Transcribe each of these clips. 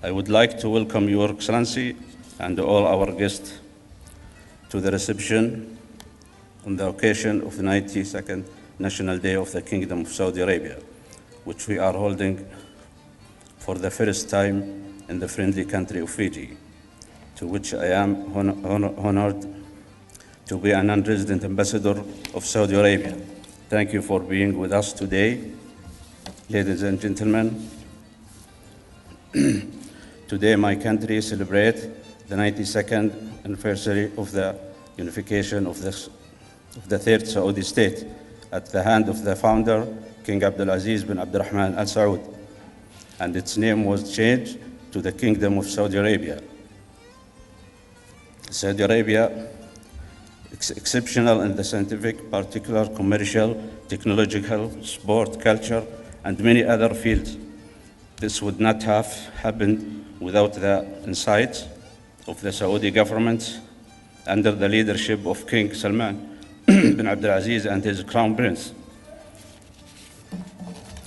I would like to welcome Your Excellency and all our guests to the reception on the occasion of the 92nd National Day of the Kingdom of Saudi Arabia, which we are holding for the first time in the friendly country of Fiji, to which I am honored to be an non-resident ambassador of Saudi Arabia. Thank you for being with us today. Ladies and gentlemen, today my country celebrates the 92nd anniversary of the unification of the third Saudi state at the hand of the founder, King Abdulaziz bin Abdurrahman Al Saud, and its name was changed to the Kingdom of Saudi Arabia. Saudi Arabia is exceptional in the scientific, particular commercial, technological, sport, culture, and many other fields. This would not have happened without the insights of the Saudi government under the leadership of King Salman bin Abdulaziz and his crown prince.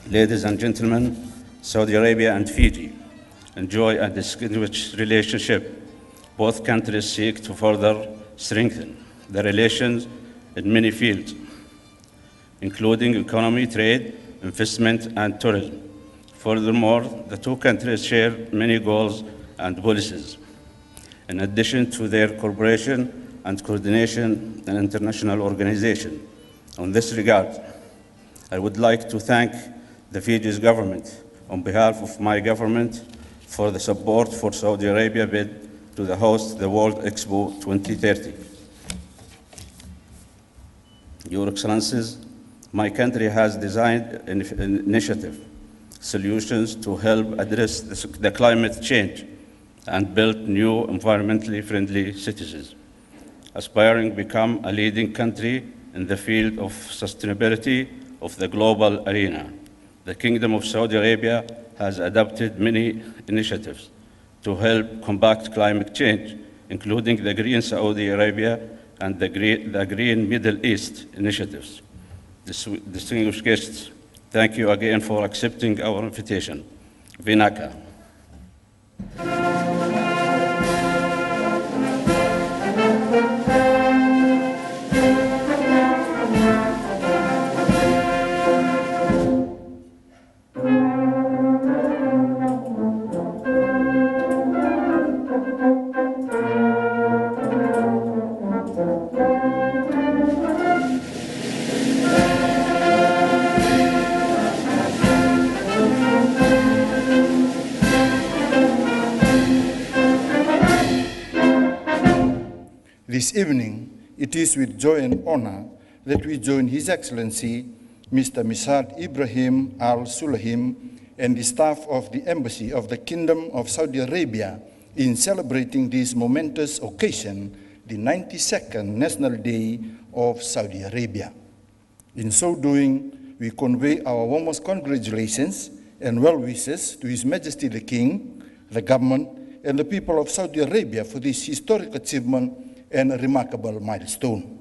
Ladies and gentlemen, Saudi Arabia and Fiji enjoy a distinguished relationship. Both countries seek to further strengthen the relations in many fields, including economy, trade, investment, and tourism. Furthermore, the two countries share many goals and policies. In addition to their cooperation and coordination in international organizations. On this regard, I would like to thank the Fiji's government on behalf of my government for the support for Saudi Arabia bid to host the World Expo 2030. Your Excellencies, my country has designed an initiative, solutions to help address the climate change and build new environmentally friendly cities, aspiring to become a leading country in the field of sustainability of the global arena. The Kingdom of Saudi Arabia has adopted many initiatives to help combat climate change, including the Green Saudi Arabia and the Green Middle East initiatives. Distinguished guests, thank you again for accepting our invitation. Vinaka. This evening, it is with joy and honor that we join His Excellency, Mr. Misad Ibrahim Al Sulahim, and the staff of the Embassy of the Kingdom of Saudi Arabia in celebrating this momentous occasion, the 92nd National Day of Saudi Arabia. In so doing, we convey our warmest congratulations and well wishes to His Majesty the King, the government, and the people of Saudi Arabia for this historic achievement and a remarkable milestone.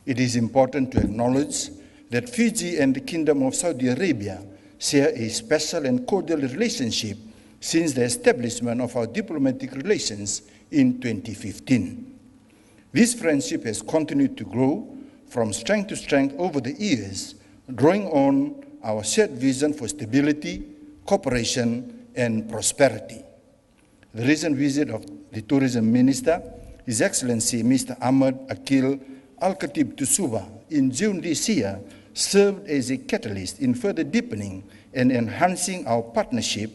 It is important to acknowledge that Fiji and the Kingdom of Saudi Arabia share a special and cordial relationship since the establishment of our diplomatic relations in 2015. This friendship has continued to grow from strength to strength over the years, drawing on our shared vision for stability, cooperation, and prosperity. The recent visit of the Tourism Minister, His Excellency Mr. Ahmad Akil Al-Khatib to Suva in June this year served as a catalyst in further deepening and enhancing our partnership,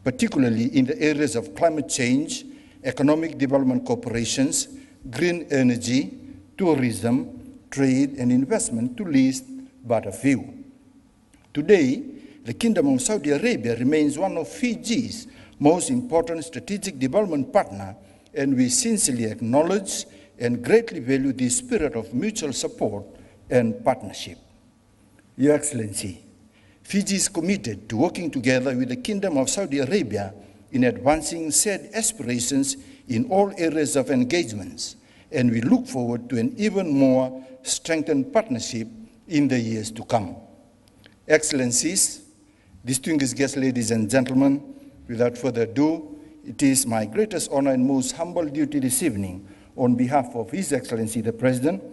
particularly in the areas of climate change, economic development cooperations, green energy, tourism, trade, and investment, to list but a few. Today, the Kingdom of Saudi Arabia remains one of Fiji's most important strategic development partners, and we sincerely acknowledge and greatly value the spirit of mutual support and partnership. Your Excellency, Fiji is committed to working together with the Kingdom of Saudi Arabia in advancing shared aspirations in all areas of engagements, and we look forward to an even more strengthened partnership in the years to come. Excellencies, distinguished guests, ladies and gentlemen, without further ado, it is my greatest honor and most humble duty this evening, on behalf of His Excellency the President,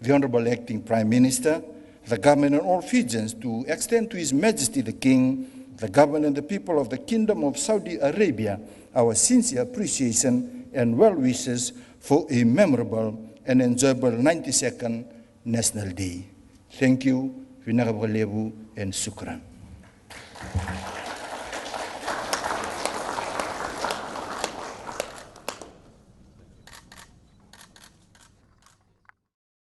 the Honorable Acting Prime Minister, the government and all Fijians, to extend to His Majesty the King, the government and the people of the Kingdom of Saudi Arabia, our sincere appreciation and well wishes for a memorable and enjoyable 92nd National Day. Thank you, Vinagabalebu, and Sukran.